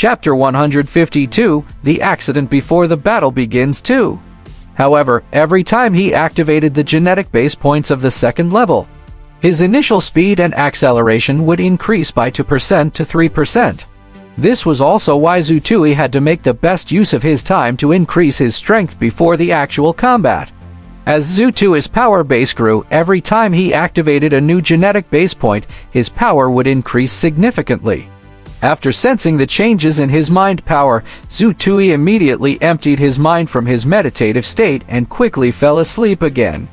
Chapter 152, The Accident Before the Battle Begins 2. However, every time he activated the genetic base points of the second level, his initial speed and acceleration would increase by 2% to 3%. This was also why Zutui had to make the best use of his time to increase his strength before the actual combat. As Zutui's power base grew, every time he activated a new genetic base point, his power would increase significantly. After sensing the changes in his mind power, Zutui immediately emptied his mind from his meditative state and quickly fell asleep again.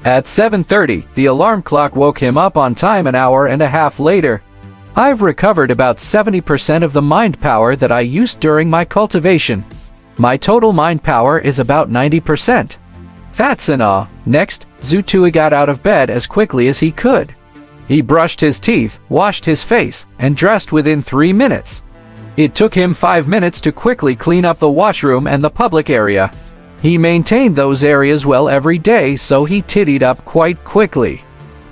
At 7:30, the alarm clock woke him up on time an hour and a half later. I've recovered about 70% of the mind power that I used during my cultivation. My total mind power is about 90%. That's enough. Next, Zutui got out of bed as quickly as he could. He brushed his teeth, washed his face, and dressed within 3 minutes. It took him 5 minutes to quickly clean up the washroom and the public area. He maintained those areas well every day, so he tittied up quite quickly.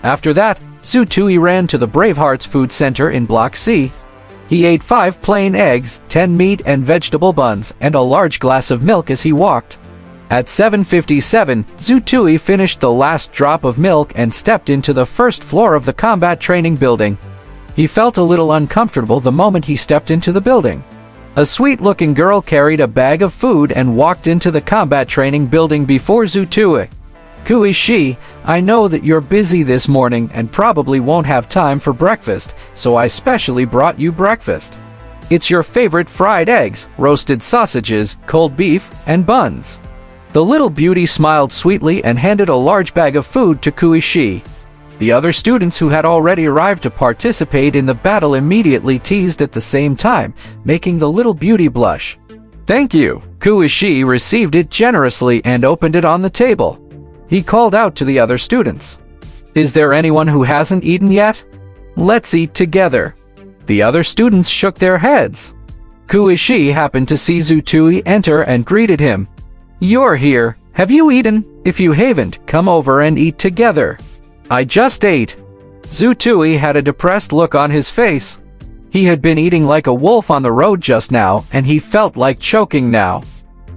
After that, Zutui ran to the Bravehearts Food Center in Block C. He ate 5 plain eggs, 10 meat and vegetable buns, and a large glass of milk as he walked. At 7:57, Zutui finished the last drop of milk and stepped into the first floor of the combat training building. He felt a little uncomfortable the moment he stepped into the building. A sweet-looking girl carried a bag of food and walked into the combat training building before Zutui. "Kuishi, I know that you're busy this morning and probably won't have time for breakfast, so I specially brought you breakfast. It's your favorite fried eggs, roasted sausages, cold beef, and buns." The little beauty smiled sweetly and handed a large bag of food to Kuishi. The other students who had already arrived to participate in the battle immediately teased at the same time, making the little beauty blush. "Thank you." Kuishi received it generously and opened it on the table. He called out to the other students. "Is there anyone who hasn't eaten yet? Let's eat together." The other students shook their heads. Kuishi happened to see Zutui enter and greeted him. "You're here. Have you eaten? If you haven't, come over and eat together." "I just ate." Zutui had a depressed look on his face. He had been eating like a wolf on the road just now, and he felt like choking now.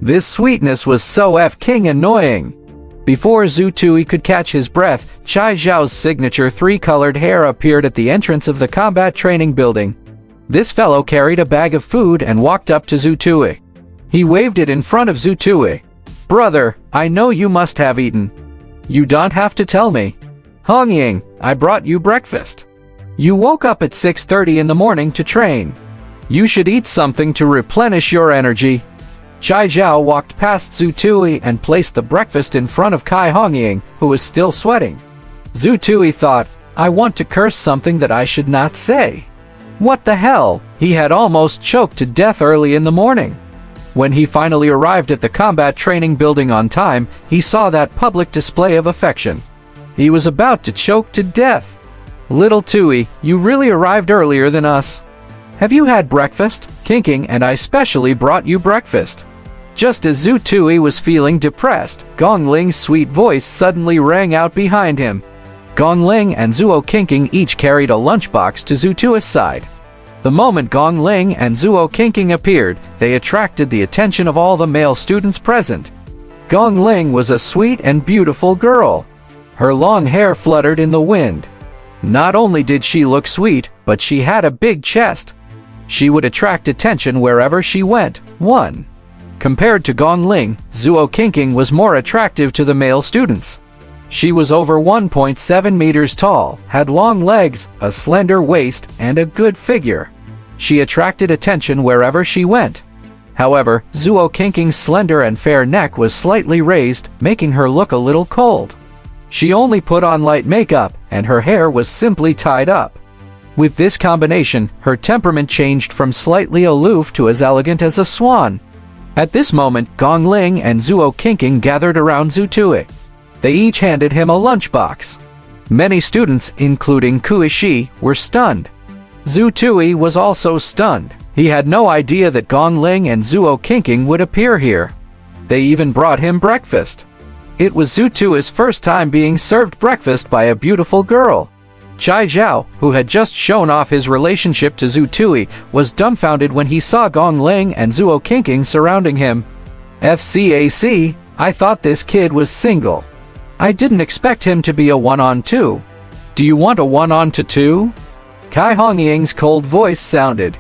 This sweetness was so f***ing annoying. Before Zutui could catch his breath, Chai Zhao's signature 3-colored hair appeared at the entrance of the combat training building. This fellow carried a bag of food and walked up to Zutui. He waved it in front of Zutui. "Brother, I know you must have eaten. You don't have to tell me. Hongying, I brought you breakfast. You woke up at 6:30 in the morning to train. You should eat something to replenish your energy." Chai Zhao walked past Zutui and placed the breakfast in front of Kai Hongying, who was still sweating. Zutui thought, "I want to curse something that I should not say." What the hell? He had almost choked to death early in the morning. When he finally arrived at the combat training building on time, he saw that public display of affection. He was about to choke to death. "Little Tui, you really arrived earlier than us. Have you had breakfast? Kinking and I specially brought you breakfast." Just as Zutui was feeling depressed, Gongling's sweet voice suddenly rang out behind him. Gongling and Zuo Kinking each carried a lunchbox to Zutui's side. The moment Gongling and Zuo Kinking appeared, they attracted the attention of all the male students present. Gongling was a sweet and beautiful girl. Her long hair fluttered in the wind. Not only did she look sweet, but she had a big chest. She would attract attention wherever she went. 1. Compared to Gongling, Zuo Kinking was more attractive to the male students. She was over 1.7 meters tall, had long legs, a slender waist, and a good figure. She attracted attention wherever she went. However, Zuo Kinking's slender and fair neck was slightly raised, making her look a little cold. She only put on light makeup, and her hair was simply tied up. With this combination, her temperament changed from slightly aloof to as elegant as a swan. At this moment, Gongling and Zuo Kinking gathered around Zutui. They each handed him a lunchbox. Many students, including Kuishi, were stunned. Zutui was also stunned. He had no idea that Gongling and Zuo Kinking would appear here. They even brought him breakfast. It was Zutui's first time being served breakfast by a beautiful girl. Chai Zhao, who had just shown off his relationship to Zhu Tui, was dumbfounded when he saw Gong Ling and Zhuo Qingqing surrounding him. FCAC, I thought this kid was single. I didn't expect him to be a one-on-two. Do you want a one-on-to-two? Kai Hongying's cold voice sounded.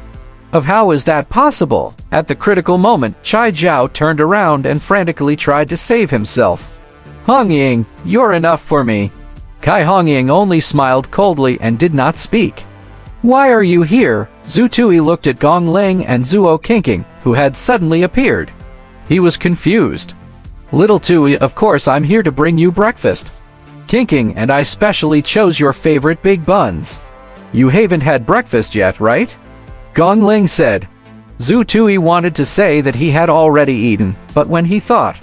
Of how is that possible? At the critical moment, Chai Zhao turned around and frantically tried to save himself. Hongying, you're enough for me. Kai Hongying only smiled coldly and did not speak. Why are you here? Zhu Tui looked at Gong Ling and Zhuo Qingqing, who had suddenly appeared. He was confused. Little Tui, of course I'm here to bring you breakfast. Qingqing and I specially chose your favorite big buns. You haven't had breakfast yet, right? Gong Ling said. Zhu Tui wanted to say that he had already eaten, but when he thought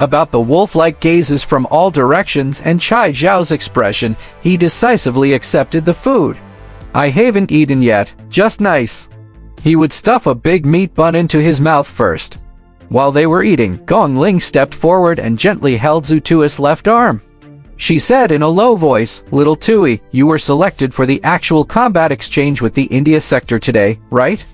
about the wolf-like gazes from all directions and Chai Zhao's expression, he decisively accepted the food. I haven't eaten yet, just nice. He would stuff a big meat bun into his mouth first. While they were eating, Gong Ling stepped forward and gently held Zhu Tui's left arm. She said in a low voice, Little Tui, you were selected for the actual combat exchange with the India sector today, right?